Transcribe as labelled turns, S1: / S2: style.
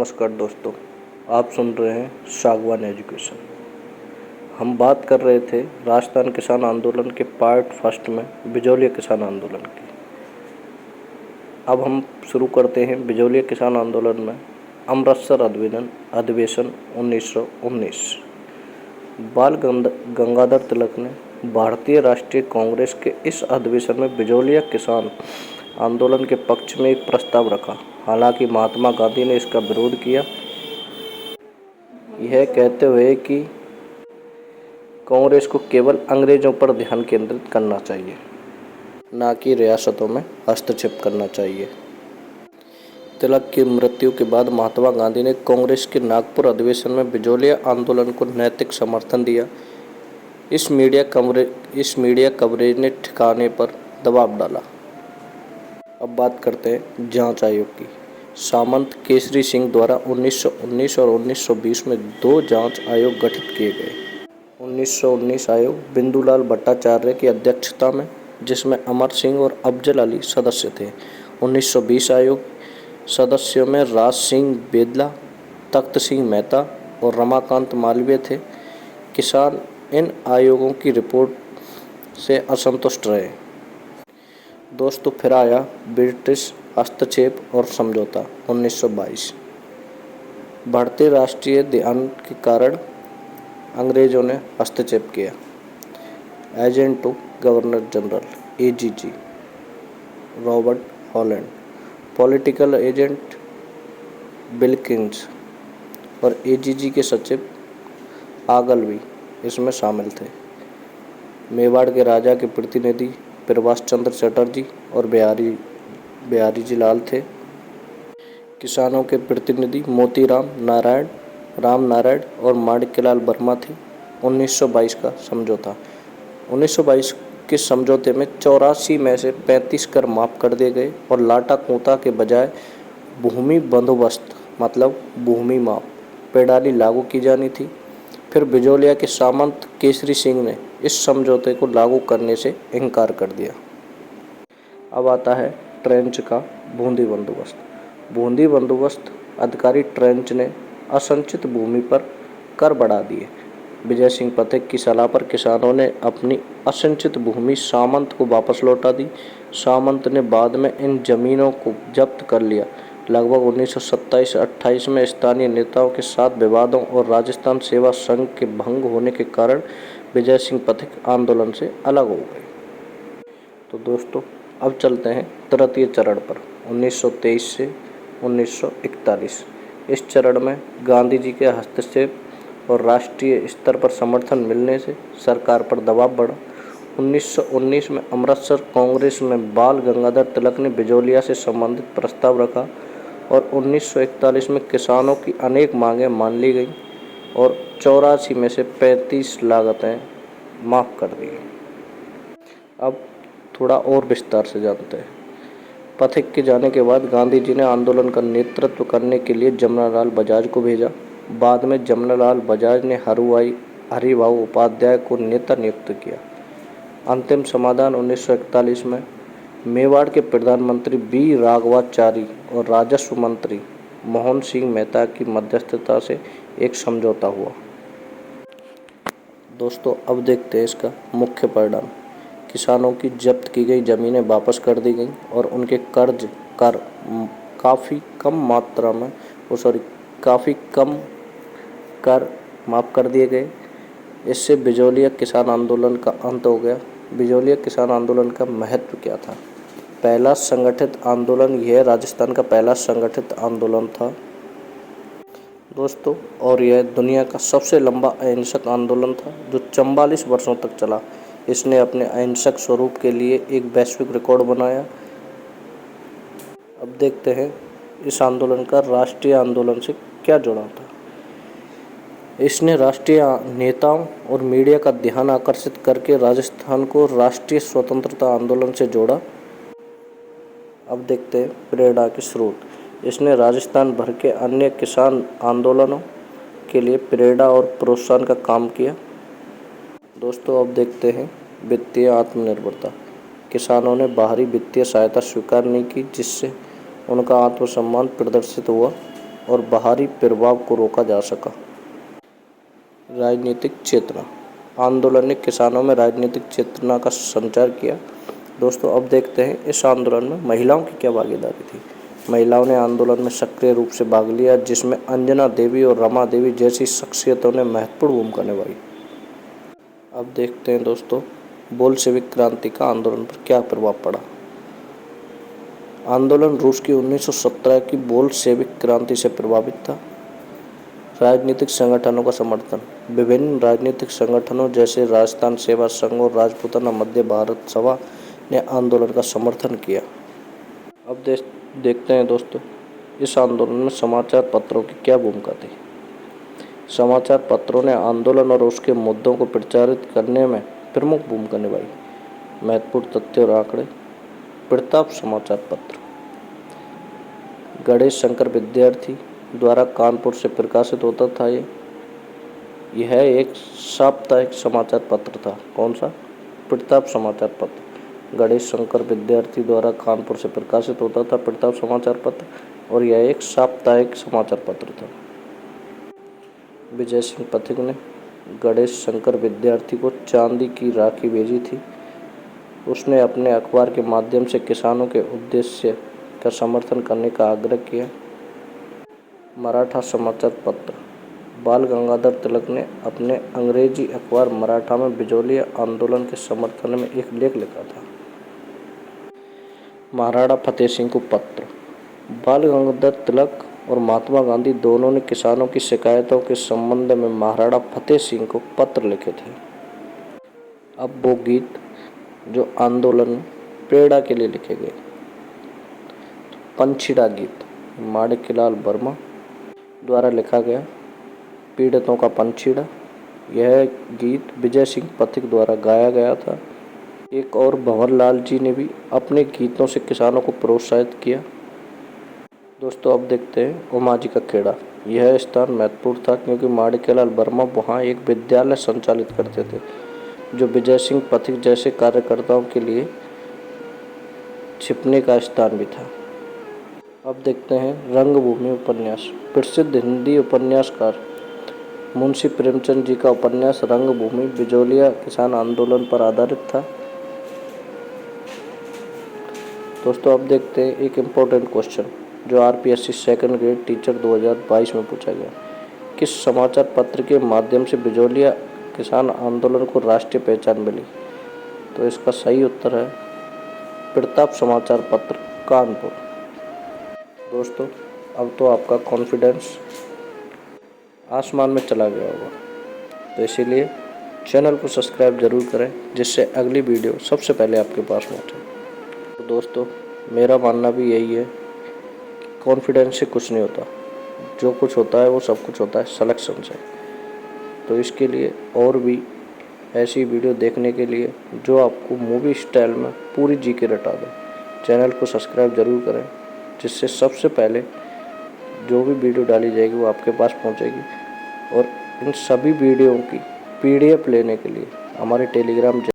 S1: नमस्कार दोस्तों, आप सुन रहे हैं सागवान एजुकेशन। हम बात कर रहे थे राजस्थान किसान आंदोलन के पार्ट फर्स्ट में बिजौलिया किसान आंदोलन की। अब हम शुरू करते हैं बिजौलिया किसान आंदोलन में अमृतसर अधिवेशन 1919। बाल गंगाधर तिलक ने भारतीय राष्ट्रीय कांग्रेस के इस अधिवेशन में बिजौलिया किसान आंदोलन के पक्ष में एक प्रस्ताव रखा। हालांकि महात्मा गांधी ने इसका विरोध किया, यह कहते हुए कि कांग्रेस को केवल अंग्रेजों पर ध्यान केंद्रित करना चाहिए, न कि रियासतों में हस्तक्षेप करना चाहिए। तिलक की मृत्यु के बाद महात्मा गांधी ने कांग्रेस के नागपुर अधिवेशन में बिजौलिया आंदोलन को नैतिक समर्थन दिया। इस मीडिया कवरेज ने ठिकाने पर दबाव डाला। अब बात करते हैं जांच आयोग की। सामंत केसरी सिंह द्वारा 1919 और 1920 में 2 जांच आयोग गठित किए गए। 1919 आयोग बिंदुलाल भट्टाचार्य की अध्यक्षता में, जिसमें अमर सिंह और अफजल अली सदस्य थे। 1920 आयोग सदस्यों में राज सिंह बेदला, तख्त सिंह मेहता और रमाकांत मालवीय थे। किसान इन आयोगों की रिपोर्ट से असंतुष्ट रहे। दोस्तों, फिर आया ब्रिटिश हस्तक्षेप और समझौता 1922। बढ़ते राष्ट्रीय ध्यान के कारण अंग्रेजों ने हस्तक्षेप किया। Agent to governor general AGG Robert Holland, political agent Bilkins और AGG के सचिव आगलवी इसमें शामिल थे। मेवाड़ के राजा के प्रतिनिधि प्रभाष चंद्र चटर्जी और बिहारी लाल थे। किसानों के प्रतिनिधि मोतीराम नारायण, राम नारायण और माणिक्यलाल वर्मा थे। 1922 का समझौता। 1922 के समझौते में 84 में से 35 कर माफ कर दिए गए और लाटा कोता के बजाय भूमि बंदोबस्त मतलब भूमि माप प्रणाली लागू की जानी थी। फिर बिजौलिया के सामंत केसरी सिंह ने इस समझौते को लागू करने से इनकार कर दिया। अब आता है ट्रेंच का बूंदी बंदोबस्त। बूंदी बंदोबस्त अधिकारी ट्रेंच ने असिंचित भूमि पर कर बढ़ा दिए। विजय सिंह पथिक की सलाह पर किसानों ने अपनी असिंचित भूमि सामंत को वापस लौटा दी। सामंत ने बाद में इन जमीनों को जब्त कर लिया। लगभग 1927-28 में स्थानीय नेताओं के साथ विवादों और राजस्थान सेवा संघ के भंग होने के कारण विजय सिंह पथिक आंदोलन से अलग हो गए। तो दोस्तों, अब चलते हैं तृतीय चरण पर 1923 से 1941। इस चरण में गांधी जी के हस्तक्षेप और राष्ट्रीय स्तर पर समर्थन मिलने से सरकार पर दबाव बढ़ा। 1919 में अमृतसर कांग्रेस में बाल गंगाधर तिलक ने बिजौलिया से संबंधित प्रस्ताव रखा और 1941 में किसानों की अनेक मांगें मान ली गईं और 84 में से 35 लागतें माफ़ कर दी। अब थोड़ा और विस्तार से जानते हैं। पथिक के जाने के बाद गांधी जी ने आंदोलन का नेतृत्व करने के लिए जमनालाल बजाज को भेजा। बाद में जमनालाल बजाज ने हरिभाऊ उपाध्याय को नेता नियुक्त किया। अंतिम समाधान 1941 में मेवाड़ के प्रधानमंत्री B राघवाचारी और राजस्व मंत्री मोहन सिंह मेहता की मध्यस्थता से एक समझौता हुआ। दोस्तों, अब देखते हैं इसका मुख्य परिणाम। किसानों की जब्त की गई ज़मीनें वापस कर दी गईं और उनके काफ़ी कम कर माफ़ कर दिए गए। इससे बिजौलिया किसान आंदोलन का अंत हो गया। बिजौलिया किसान आंदोलन का महत्व क्या था? पहला संगठित आंदोलन, यह राजस्थान का पहला संगठित आंदोलन था दोस्तों, और यह दुनिया का सबसे लंबा अहिंसक आंदोलन था जो 44 वर्षों तक चला। इसने अपने अहिंसक स्वरूप के लिए एक वैश्विक रिकॉर्ड बनाया। अब देखते हैं इस आंदोलन का राष्ट्रीय आंदोलन से क्या जुड़ा था। इसने राष्ट्रीय नेताओं और मीडिया का ध्यान आकर्षित करके राजस्थान को राष्ट्रीय स्वतंत्रता आंदोलन से जोड़ा। अब देखते हैं प्रेरणा के स्रोत। इसने राजस्थान भर के अन्य किसान आंदोलनों के लिए प्रेरणा और प्रोत्साहन का काम किया। दोस्तों, अब देखते हैं वित्तीय आत्मनिर्भरता। किसानों ने बाहरी वित्तीय सहायता स्वीकार नहीं की, जिससे उनका आत्मसम्मान प्रदर्शित हुआ। और बाहरी प्रभाव को रोका जा सका। राजनीतिक चेतना। आंदोलन ने किसानों में राजनीतिक चेतना का संचार किया। दोस्तों अब देखते हैं इस आंदोलन में महिलाओं की क्या भागीदारी थी। महिलाओं ने आंदोलन में सक्रिय रूप से भाग लिया, जिसमें अंजना देवी और रमा देवी जैसी शख्सियतों ने महत्वपूर्ण भूमिका निभाई। अब देखते हैं दोस्तों बोल्शेविक क्रांति का आंदोलन पर क्या प्रभाव पड़ा। आंदोलन रूस की 1917 की बोल्शेविक क्रांति से प्रभावित था। राजनीतिक संगठनों का समर्थन। विभिन्न राजनीतिक संगठनों जैसे राजस्थान सेवा संघ और राजपूताना मध्य भारत सभा ने आंदोलन का समर्थन किया। अब देखते हैं दोस्तों इस आंदोलन में समाचार पत्रों की क्या भूमिका थी। समाचार पत्रों ने आंदोलन और उसके मुद्दों को प्रचारित करने में प्रमुख भूमिका निभाई। महत्वपूर्ण तथ्य और आंकड़े। प्रताप समाचार पत्र गणेश शंकर विद्यार्थी द्वारा कानपुर से प्रकाशित होता था। यह एक साप्ताहिक समाचार पत्र था। कौन सा? प्रताप समाचार पत्र। गणेश शंकर विद्यार्थी द्वारा कानपुर से प्रकाशित होता था प्रताप समाचार पत्र, और यह एक साप्ताहिक समाचार पत्र था। विजय सिंह पथिक ने गणेश शंकर विद्यार्थी को चांदी की राखी भेजी थी। उसने अपने अखबार के माध्यम से किसानों के उद्देश्य का समर्थन करने का आग्रह किया। मराठा समाचार पत्र। बाल गंगाधर तिलक ने अपने अंग्रेजी अखबार मराठा में बिजोलिया आंदोलन के समर्थन में एक लेख लिखा था। महाराणा फतेह सिंह को पत्र। बाल गंगाधर तिलक और महात्मा गांधी दोनों ने किसानों की शिकायतों के संबंध में महाराणा फतेह सिंह को पत्र लिखे थे। अब वो गीत जो आंदोलन में प्रेरणा के लिए लिखे गए। पंछीड़ा गीत माणिक्यलाल वर्मा द्वारा लिखा गया। पीड़ितों का पंछीड़ा, यह गीत विजय सिंह पथिक द्वारा गाया गया था। एक और भंवरलाल जी ने भी अपने गीतों से किसानों को प्रोत्साहित किया। दोस्तों अब देखते हैं उमाजी का खेड़ा। यह स्थान महत्वपूर्ण था क्योंकि माणिक्यलाल वर्मा वहाँ एक विद्यालय संचालित करते थे, जो विजय सिंह पथिक जैसे कार्यकर्ताओं के लिए छिपने का स्थान भी था। अब देखते हैं रंगभूमि उपन्यास। प्रसिद्ध हिंदी उपन्यासकार मुंशी प्रेमचंद जी का उपन्यास रंगभूमि बिजोलिया किसान आंदोलन पर आधारित था। दोस्तों अब देखते हैं एक इम्पोर्टेंट क्वेश्चन जो आरपीएससी सेकंड ग्रेड टीचर 2022 में पूछा गया। किस समाचार पत्र के माध्यम से बिजोलिया किसान आंदोलन को राष्ट्रीय पहचान मिली? तो इसका सही उत्तर है प्रताप समाचार पत्र कानपुर। दोस्तों अब तो आपका कॉन्फिडेंस आसमान में चला गया होगा, तो इसीलिए चैनल को सब्सक्राइब ज़रूर करें, जिससे अगली वीडियो सबसे पहले आपके पास पहुंचे। तो दोस्तों मेरा मानना भी यही है कि कॉन्फिडेंस से कुछ नहीं होता, जो कुछ होता है वो सब कुछ होता है सिलेक्शन से। तो इसके लिए और भी ऐसी वीडियो देखने के लिए जो आपको मूवी स्टाइल में पूरी जीके रटा दे, चैनल को सब्सक्राइब ज़रूर करें, जिससे सबसे पहले जो भी वीडियो डाली जाएगी वो आपके पास पहुंचेगी। और इन सभी वीडियो की पीडीएफ लेने के लिए हमारे टेलीग्राम